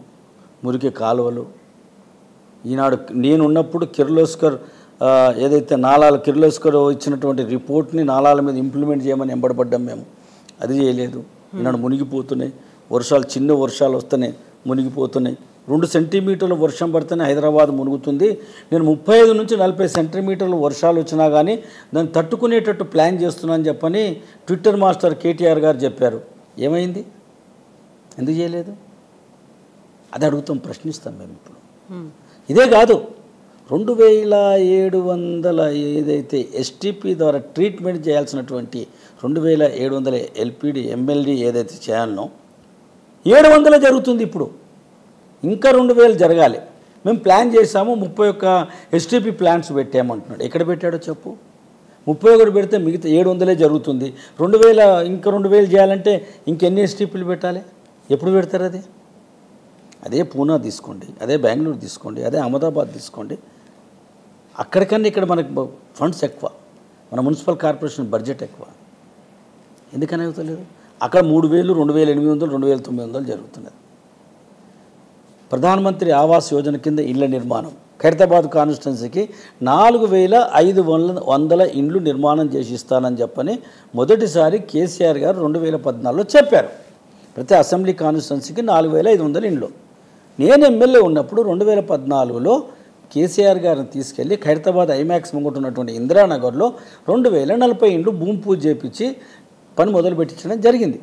మురికి కాలువలు. ఈనాడు నేనున్నప్పుడు కిర్లోస్కర్ ఏదైతే నాలాల కిర్లోస్కర్ ఇచ్చినటువంటి రిపోర్ట్ని నాలాల మీద ఇంప్లిమెంట్ చేయమని ఎంబడబడ్డాం మేము. అది చేయలేదు. ఈనాడు మునిగిపోతున్నాయి. వర్షాలు, చిన్న వర్షాలు వస్తేనే మునిగిపోతున్నాయి. 2 సెంటీమీటర్ల వర్షం పడితేనే హైదరాబాద్ మునుగుతుంది. నేను 35 నుంచి 40 సెంటీమీటర్ల వర్షాలు వచ్చినా కానీ దాన్ని తట్టుకునేటట్టు ప్లాన్ చేస్తున్నానని చెప్పని ట్విట్టర్ మాస్టర్ కేటీఆర్ గారు చెప్పారు. ఏమైంది? ఎందుకు చేయలేదు? అది అడుగుతాం, ప్రశ్నిస్తాం మేము ఇప్పుడు. ఇదే కాదు, 2700 ఏదైతే ఎస్టీపీ ద్వారా ట్రీట్మెంట్ చేయాల్సినటువంటి 2700 ఎల్పిడి ఎంఎల్డి ఏదైతే చేయాలనో 700 జరుగుతుంది ఇప్పుడు. ఇంకా 2000 జరగాలి. మేము ప్లాన్ చేసాము, 31 ఎస్టీపీ ప్లాంట్స్ పెట్టామంటున్నాడు. ఎక్కడ పెట్టాడో చెప్పు. 31 పెడితే మిగతా 700 జరుగుతుంది. 2000 ఇంకా 2000 చేయాలంటే ఇంకెన్ని ఎస్టీపీలు పెట్టాలి? ఎప్పుడు పెడతారు అది? అదే పూనా తీసుకోండి, అదే బెంగళూరు తీసుకోండి, అదే అహ్మదాబాద్ తీసుకోండి. అక్కడికన్నా ఇక్కడ మనకు ఫండ్స్ ఎక్కువ, మన మున్సిపల్ కార్పొరేషన్ బడ్జెట్ ఎక్కువ. ఎందుకని అవుతలేదు? అక్కడ 3000, 2800, 2900 జరుగుతున్నది. ప్రధానమంత్రి ఆవాస్ యోజన కింద ఇళ్ల నిర్మాణం ఖైరతాబాద్ కాన్స్టిట్యున్సీకి 4500 ఇండ్లు నిర్మాణం చేసి ఇస్తానని చెప్పని మొదటిసారి కేసీఆర్ గారు 2014లో చెప్పారు. ప్రతి అసెంబ్లీ కాన్స్టిట్యున్సీకి 4500 ఇండ్లు. నేను ఎమ్మెల్యే ఉన్నప్పుడు 2014లో కేసీఆర్ గారిని తీసుకెళ్లి ఖైరతాబాద్ ఐమాక్స్ ముంగట ఉన్నటువంటి ఇందిరానగర్లో 2040 ఇండ్లు భూమి పూజ చేపించి పని మొదలు పెట్టించడం జరిగింది.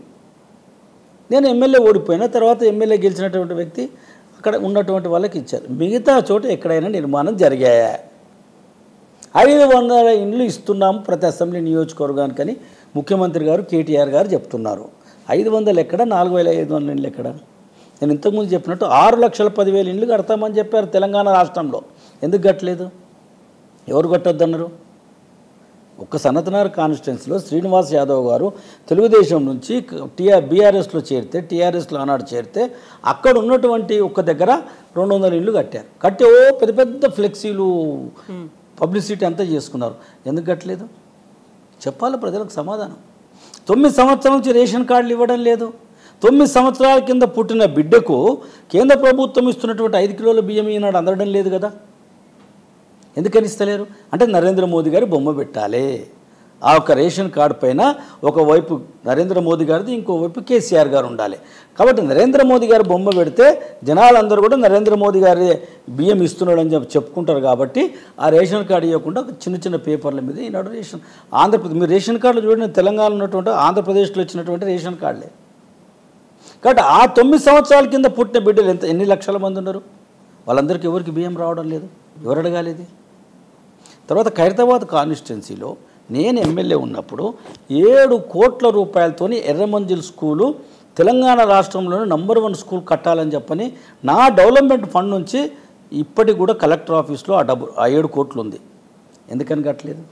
నేను ఎమ్మెల్యే ఓడిపోయిన తర్వాత ఎమ్మెల్యే గెలిచినటువంటి వ్యక్తి అక్కడ ఉన్నటువంటి వాళ్ళకి ఇచ్చారు. మిగతా చోట ఎక్కడైనా నిర్మాణం జరిగాయా? 500 ఇండ్లు ఇస్తున్నాము ప్రతి అసెంబ్లీ నియోజకవర్గానికని ముఖ్యమంత్రి గారు కేటీఆర్ గారు చెప్తున్నారు. 500 ఎక్కడ? 4500 ఇండ్లు ఎక్కడ? నేను ఇంతకుముందు చెప్పినట్టు 6,10,000 ఇండ్లు కడతామని చెప్పారు తెలంగాణ రాష్ట్రంలో. ఎందుకు కట్టలేదు? ఎవరు కట్టొద్దన్నారు? ఒక్క సనత్నగర్ కాన్స్టిట్యున్సీలో శ్రీనివాస్ యాదవ్ గారు తెలుగుదేశం నుంచి బీఆర్ఎస్లో చేరితే, టీఆర్ఎస్లో ఆనాడు చేరితే అక్కడ ఉన్నటువంటి ఒక్క దగ్గర 200 ఇండ్లు కట్టారు. కట్టి పెద్ద పెద్ద ఫ్లెక్సీలు పబ్లిసిటీ అంతా చేసుకున్నారు. ఎందుకు కట్టలేదు? చెప్పాలి ప్రజలకు సమాధానం. 9 సంవత్సరాల నుంచి రేషన్ కార్డులు ఇవ్వడం లేదు. 9 సంవత్సరాల కింద పుట్టిన బిడ్డకు కేంద్ర ప్రభుత్వం ఇస్తున్నటువంటి 5 కిలోల బియ్యం ఈనాడు అందడం లేదు కదా. ఎందుకని ఇస్తలేరు? అంటే నరేంద్ర మోదీ గారి బొమ్మ పెట్టాలి. ఆ ఒక రేషన్ కార్డు పైన ఒకవైపు నరేంద్ర మోదీ గారిది, ఇంకోవైపు కేసీఆర్ గారు ఉండాలి. కాబట్టి నరేంద్ర మోదీ గారి బొమ్మ పెడితే జనాలందరూ కూడా నరేంద్ర మోదీ గారి బియ్యం ఇస్తున్నాడు అని చెప్పుకుంటారు. కాబట్టి ఆ రేషన్ కార్డు ఇవ్వకుండా చిన్న చిన్న పేపర్ల మీద ఈనాడు రేషన్ ఆంధ్రప్రదేశ్ మీరు రేషన్ కార్డులు చూడండి, తెలంగాణలో ఉన్నటువంటి ఆంధ్రప్రదేశ్లో వచ్చినటువంటి రేషన్ కార్డులే. కాబట్టి ఆ 9 సంవత్సరాల కింద పుట్టిన బిడ్డలు ఎన్ని లక్షల మంది ఉన్నారు? వాళ్ళందరికీ ఎవరికి బియ్యం రావడం లేదు. ఎవరు అడగాలి ఇది? తర్వాత ఖైరతాబాద్ కాన్స్టిట్యున్సీలో నేను ఎమ్మెల్యే ఉన్నప్పుడు 7 కోట్ల రూపాయలతోని ఎర్రమంజిల్ స్కూలు తెలంగాణ రాష్ట్రంలోనే నంబర్ 1 స్కూల్ కట్టాలని చెప్పని నా డెవలప్మెంట్ ఫండ్ నుంచి ఇప్పటికి కూడా కలెక్టర్ ఆఫీస్లో ఆ 7 కోట్లు ఉంది. ఎందుకని కట్టలేదు?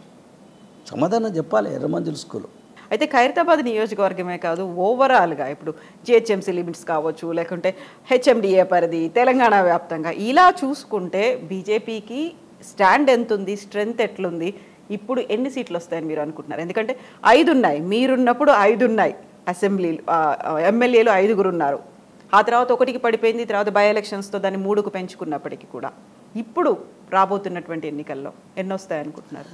సమాధానం చెప్పాలి. ఎర్రమంజిల్ స్కూలు అయితే ఖైరతాబాద్ నియోజకవర్గమే కాదు, ఓవరాల్గా ఇప్పుడు జిహెచ్ఎంసీ లిమిట్స్ కావచ్చు, లేకుంటే హెచ్ఎండిఏ పరిధి, తెలంగాణ వ్యాప్తంగా ఇలా చూసుకుంటే బీజేపీకి స్టాండ్ ఎంత ఉంది, స్ట్రెంగ్త్ ఎట్లుంది, ఇప్పుడు ఎన్ని సీట్లు వస్తాయని మీరు అనుకుంటున్నారు? ఎందుకంటే 5 ఉన్నాయి, మీరున్నప్పుడు 5 ఉన్నాయి అసెంబ్లీలు, ఎమ్మెల్యేలు 5 ఉన్నారు. ఆ తర్వాత 1కి పడిపోయింది, తర్వాత బై ఎలక్షన్స్తో దాన్ని 3కు పెంచుకున్నప్పటికీ కూడా ఇప్పుడు రాబోతున్నటువంటి ఎన్నికల్లో ఎన్ని వస్తాయనుకుంటున్నారు?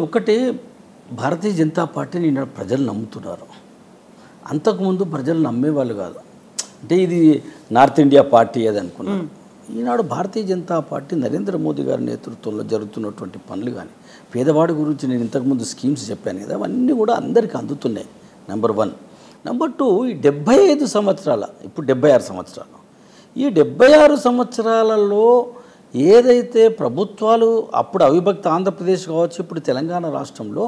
ఒకటి, భారతీయ జనతా పార్టీని ఈనాడు ప్రజలు నమ్ముతున్నారు. అంతకుముందు ప్రజలు నమ్మేవాళ్ళు కాదు. అంటే ఇది నార్త్ ఇండియా పార్టీ అది అనుకున్నారు. ఈనాడు భారతీయ జనతా పార్టీ నరేంద్ర మోదీ గారి నేతృత్వంలో జరుగుతున్నటువంటి పనులు కానీ, పేదవాడి గురించి నేను ఇంతకుముందు స్కీమ్స్ చెప్పాను కదా, అవన్నీ కూడా అందరికీ అందుతున్నాయి. నెంబర్ 1. నెంబర్ 2, ఈ 75 సంవత్సరాల, ఇప్పుడు 76 సంవత్సరాలు, ఈ 76 సంవత్సరాలలో ఏదైతే ప్రభుత్వాలు అప్పుడు అవిభక్త ఆంధ్రప్రదేశ్ కావచ్చు, ఇప్పుడు తెలంగాణ రాష్ట్రంలో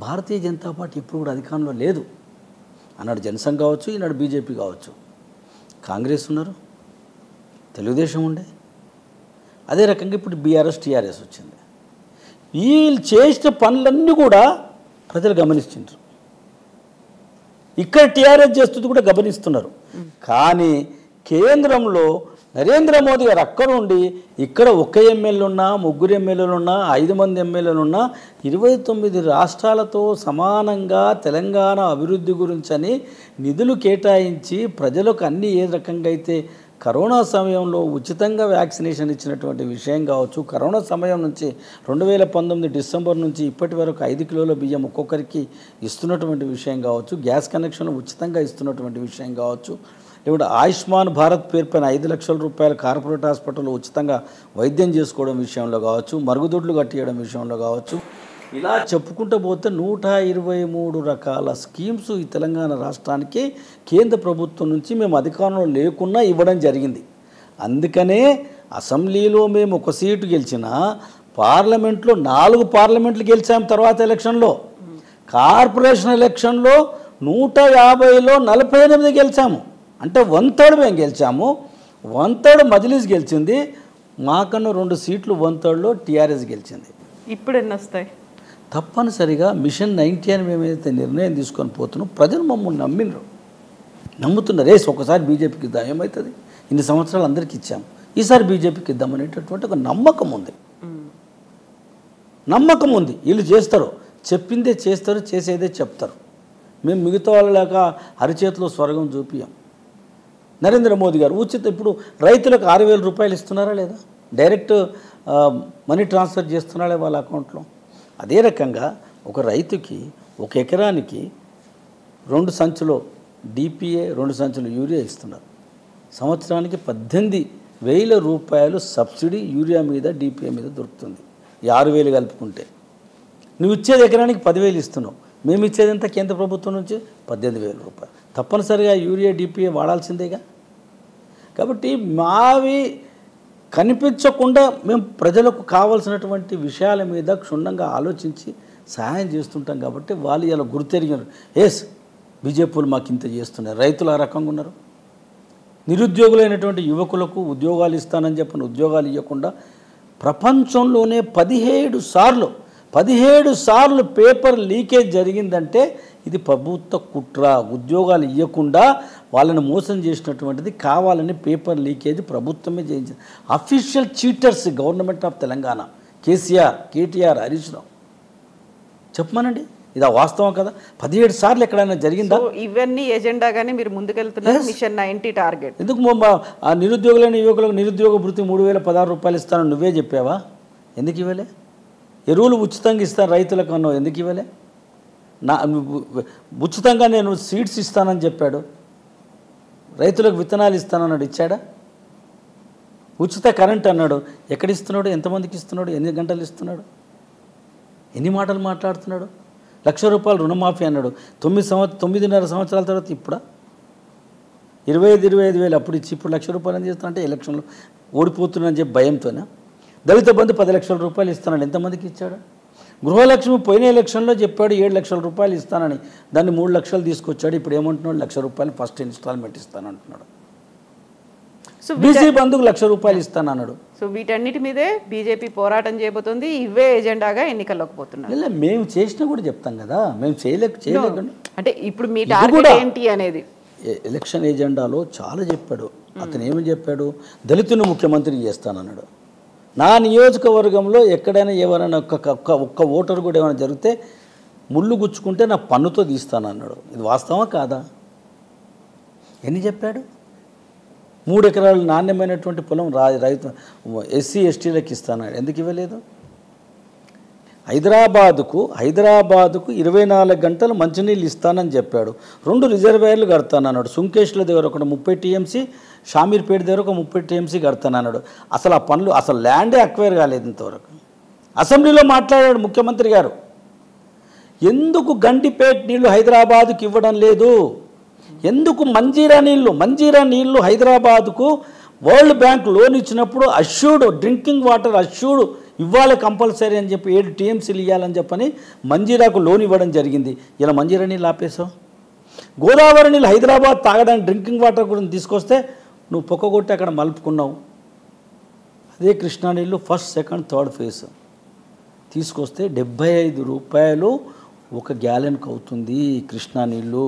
భారతీయ జనతా పార్టీ ఇప్పుడు కూడా అధికారంలో లేదు. అన్నాడు జనసంఘ్ కావచ్చు, ఈనాడు బీజేపీ కావచ్చు. కాంగ్రెస్ ఉన్నారు, తెలుగుదేశం ఉండే, అదే రకంగా ఇప్పుడు బీఆర్ఎస్ టీఆర్ఎస్ వచ్చింది. వీళ్ళు చేసిన పనులన్నీ కూడా ప్రజలు గమనిస్తుంటారు. ఇక్కడ టీఆర్ఎస్ చేస్తుంది కూడా గమనిస్తున్నారు. కానీ కేంద్రంలో నరేంద్ర మోదీ గారు అక్కడ ఉండి ఇక్కడ 1 ఎమ్మెల్యే ఉన్నా, 3 ఎమ్మెల్యేలు ఉన్నా, 5 మంది ఎమ్మెల్యేలు ఉన్నా 29 రాష్ట్రాలతో సమానంగా తెలంగాణ అభివృద్ధి గురించి అని నిధులు కేటాయించి ప్రజలకు అన్ని ఏ రకంగా అయితే కరోనా సమయంలో ఉచితంగా వ్యాక్సినేషన్ ఇచ్చినటువంటి విషయం కావచ్చు, కరోనా సమయం నుంచి 2019 డిసెంబర్ నుంచి ఇప్పటి వరకు 5 కిలోల బియ్యం ఒక్కొక్కరికి ఇస్తున్నటువంటి విషయం కావచ్చు, గ్యాస్ కనెక్షన్ ఉచితంగా ఇస్తున్నటువంటి విషయం కావచ్చు, లేకుంటే ఆయుష్మాన్ భారత్ పేరుపైన 5 లక్షల రూపాయలు కార్పొరేట్ హాస్పిటల్లో ఉచితంగా వైద్యం చేసుకోవడం విషయంలో కావచ్చు, మరుగుదొడ్లు కట్టియడం విషయంలో కావచ్చు, ఇలా చెప్పుకుంటూ పోతే 123 రకాల స్కీమ్స్ ఈ తెలంగాణ రాష్ట్రానికి కేంద్ర ప్రభుత్వం నుంచి మేము అధికారంలో లేకున్నా ఇవ్వడం జరిగింది. అందుకనే అసెంబ్లీలో మేము ఒక సీటు గెలిచినా పార్లమెంట్లో 4 పార్లమెంట్లు గెలిచాం. తర్వాత ఎలక్షన్లో కార్పొరేషన్ ఎలక్షన్లో 150లో 48 గెలిచాము. అంటే 1/3 మేము గెలిచాము, 1/3 మజ్లిస్ గెలిచింది. మాకన్నా 2 సీట్లు 1/3లో టీఆర్ఎస్ గెలిచింది. ఇప్పుడు ఎన్ని వస్తాయి? తప్పనిసరిగా మిషన్ 90 అని మేమైతే నిర్ణయం తీసుకొని పోతున్నాం, ప్రజలు మమ్మల్ని నమ్ముతున్నారు. ఒకసారి బీజేపీకి ఇద్దాం, ఏమవుతుంది, ఇన్ని సంవత్సరాలు అందరికీ ఇచ్చాము, ఈసారి బీజేపీకి ఇద్దామనేటటువంటి ఒక నమ్మకం ఉంది. వీళ్ళు చేస్తారు, చెప్పిందే చేస్తారు, చేసేదే చెప్తారు. మేము మిగతా వాళ్ళలాగా అరిచేతిలో స్వర్గం చూపియం. నరేంద్ర మోదీ గారు ఇప్పుడు రైతులకు 6,000 రూపాయలు ఇస్తున్నారా లేదా? డైరెక్ట్ మనీ ట్రాన్స్ఫర్ చేస్తున్నారా వాళ్ళ అకౌంట్లో? అదే రకంగా ఒక రైతుకి 1 ఎకరానికి 2 సంచులు డిపిఏ 2 సంచులు యూరియా ఇస్తున్నారు. సంవత్సరానికి 18,000 రూపాయలు సబ్సిడీ యూరియా మీద డిపిఏ మీద దొరుకుతుంది. 6,000 కలుపుకుంటే నువ్వు ఇచ్చేది ఎకరానికి 10,000 ఇస్తున్నావు, మేము ఇచ్చేదంతా కేంద్ర ప్రభుత్వం నుంచి 18,000 రూపాయలు. తప్పనిసరిగా యూరియా డిపిఏ వాడాల్సిందేగా. కాబట్టి మావి కనిపించకుండా మేము ప్రజలకు కావాల్సినటువంటి విషయాల మీద క్షుణ్ణంగా ఆలోచించి సహాయం చేస్తుంటాం. కాబట్టి వాళ్ళు ఇలా గుర్తెరిగినారు, బీజేపీలు మాకు ఇంత చేస్తున్నారు. రైతులు ఆ రకంగా ఉన్నారు. నిరుద్యోగులైనటువంటి యువకులకు ఉద్యోగాలు ఇస్తానని చెప్పిన ఉద్యోగాలు ఇవ్వకుండా ప్రపంచంలోనే 17 సార్లు పేపర్ లీకేజ్ జరిగిందంటే ఇది ప్రభుత్వ కుట్ర. ఉద్యోగాలు ఇవ్వకుండా వాళ్ళని మోసం చేసినటువంటిది కావాలని పేపర్ లీకేజ్ ప్రభుత్వమే చేయించింది. Official cheaters government of Telangana, KCR, KTR, Harish Rao. చెప్పమనండి, ఇది వాస్తవం కదా? 17 సార్లు ఎక్కడైనా జరిగిందా? ఇవన్నీ ఎజెండాగానే మీరు ముందుకెళ్తున్నారు. మిషన్ 90 టార్గెట్ ఎందుకు? ఆ నిరుద్యోగులైన యువకులకు నిరుద్యోగ భృతి 3,016 రూపాయలు ఇస్తానని నువ్వే చెప్పావా? ఎందుకు ఇవ్వలే? ఎరువులు ఉచితంగా ఇస్తాను రైతులకు అన్నావు, ఎందుకు ఇవ్వలే? ఉచితంగా నేను సీడ్స్ ఇస్తానని చెప్పాడు, రైతులకు విత్తనాలు ఇస్తానన్నాడు, ఇచ్చాడా? ఉచిత కరెంట్ అన్నాడు, ఎక్కడిస్తున్నాడు? ఎంతమందికి ఇస్తున్నాడు? ఎన్ని గంటలు ఇస్తున్నాడు? ఎన్ని మాటలు మాట్లాడుతున్నాడు? 1,00,000 రూపాయలు రుణమాఫీ అన్నాడు, 9.5 సంవత్సరాల తర్వాత ఇప్పుడా 25,000 అప్పుడు ఇచ్చి ఇప్పుడు 1,00,000 రూపాయలు అని చేస్తా అంటే ఎలక్షన్లో ఓడిపోతున్నానని చెప్పి భయంతోనే. దళిత బంధు 10 లక్షల రూపాయలు ఇస్తానని ఎంతమందికి ఇచ్చాడు? గృహలక్ష్మి పోయిన ఎలక్షన్లో చెప్పాడు 7 లక్షల రూపాయలు ఇస్తానని, దాన్ని 3 లక్షలు తీసుకొచ్చాడు. ఇప్పుడు ఏమంటున్నాడు? 1,00,000 రూపాయలు ఫస్ట్ ఇన్స్టాల్మెంట్ ఇస్తానంటున్నాడు. బీసీ బంధుకు 1,00,000 రూపాయలు ఇస్తానన్నాడు. సో వీటన్నిటి మీదే బీజేపీ పోరాటం చేయబోతుంది. ఇవే ఎజెండాగా ఎన్నికల్లోకి పోతున్నారు. ఇలా మేము చేసినా కూడా చెప్తాం కదా, మేము చేయలేకుండా అంటే ఇప్పుడు మీ టార్గెట్ ఏంటి అనేది ఎలక్షన్ ఎజెండాలో చాలా చెప్పాడు. అతను ఏమని చెప్పాడు? దళితుని ముఖ్యమంత్రి చేస్తానన్నాడు. నా నియోజకవర్గంలో ఎక్కడైనా ఎవరైనా ఒక్క ఓటరు కూడా ఏమైనా జరిగితే ముళ్ళు గుచ్చుకుంటే నా పన్నుతో తీస్తానన్నాడు. ఇది వాస్తవమా కాదా? ఎన్ని చెప్పాడు? 3 ఎకరాలు నాణ్యమైనటువంటి పొలం రైతు ఎస్సీ ఎస్టీలకు ఇస్తానన్నాడు, ఎందుకు ఇవ్వలేదు? హైదరాబాదుకు 24 గంటలు మంచినీళ్ళు ఇస్తానని చెప్పాడు. 2 రిజర్వాయర్లు కడతానన్నాడు. సుంకేష్ల దగ్గర ఒక 30 టీఎంసీ, షామీర్పేట దగ్గర ఒక 30 టీఎంసీ కడతానన్నాడు. అసలు ఆ పనులు, అసలు ల్యాండే అక్వైర్ కాలేదు ఇంతవరకు. అసెంబ్లీలో మాట్లాడాడు ముఖ్యమంత్రి గారు, ఎందుకు గండిపేట నీళ్లు హైదరాబాదుకు ఇవ్వడం లేదు, ఎందుకు మంజీరా నీళ్లు హైదరాబాదుకు వరల్డ్ బ్యాంక్ లోన్ ఇచ్చినప్పుడు అష్యూర్డ్ డ్రింకింగ్ వాటర్ అష్యూర్డ్ ఇవ్వాలి కంపల్సరీ అని చెప్పి 7 టీఎంసీలు ఇవ్వాలని చెప్పని మంజీరాకు లోన్ ఇవ్వడం జరిగింది. ఇలా మంజీరా నీళ్ళు ఆపేసావు. గోదావరి నీళ్ళు హైదరాబాద్ తాగడానికి డ్రింకింగ్ వాటర్ గురించి తీసుకొస్తే నువ్వు పొక్కగొట్టి అక్కడ మలుపుకున్నావు. అదే కృష్ణా నీళ్ళు ఫస్ట్, సెకండ్, థర్డ్ ఫేజ్ తీసుకొస్తే 75 రూపాయలు 1 గ్యాలెన్కి అవుతుంది కృష్ణా నీళ్ళు.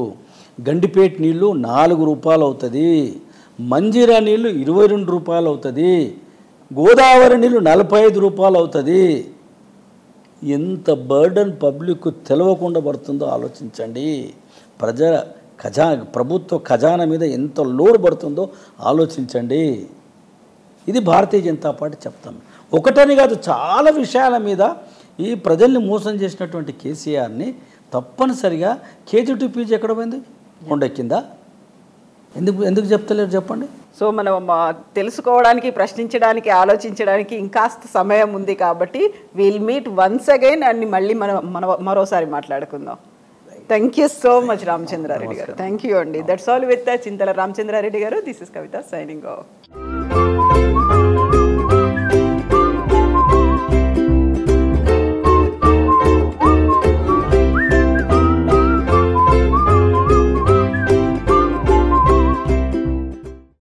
గండిపేట నీళ్ళు 4 రూపాయలు అవుతుంది. మంజీరా నీళ్ళు 22 రూపాయలు అవుతుంది. గోదావరి నీళ్ళు 45 రూపాయలు అవుతుంది. ఎంత బర్డన్ పబ్లిక్ తెలవకుండా పడుతుందో ఆలోచించండి. ప్రభుత్వ ఖజానా మీద ఎంత లోడ్ పడుతుందో ఆలోచించండి. ఇది భారతీయ జనతా పార్టీ చెప్తాం. ఒకటని కాదు, చాలా విషయాల మీద ఈ ప్రజల్ని మోసం చేసినటువంటి కేసీఆర్ని తప్పనిసరిగా కేజీ టు పీజీ ఎక్కడ పోయింది? కొండెక్కిందా? ఎందుకు చెప్తలేరు చెప్పండి. సో మనం తెలుసుకోవడానికి, ప్రశ్నించడానికి, ఆలోచించడానికి ఇంకాస్త సమయం ఉంది కాబట్టి will meet once again and మళ్ళీ మనం మరోసారి మాట్లాడుకుందాం. Thank you so much Ramachandra Reddy garu. Thank you అండి. That's all with Chintala Ramachandra Reddy garu. This is Kavitha signing of.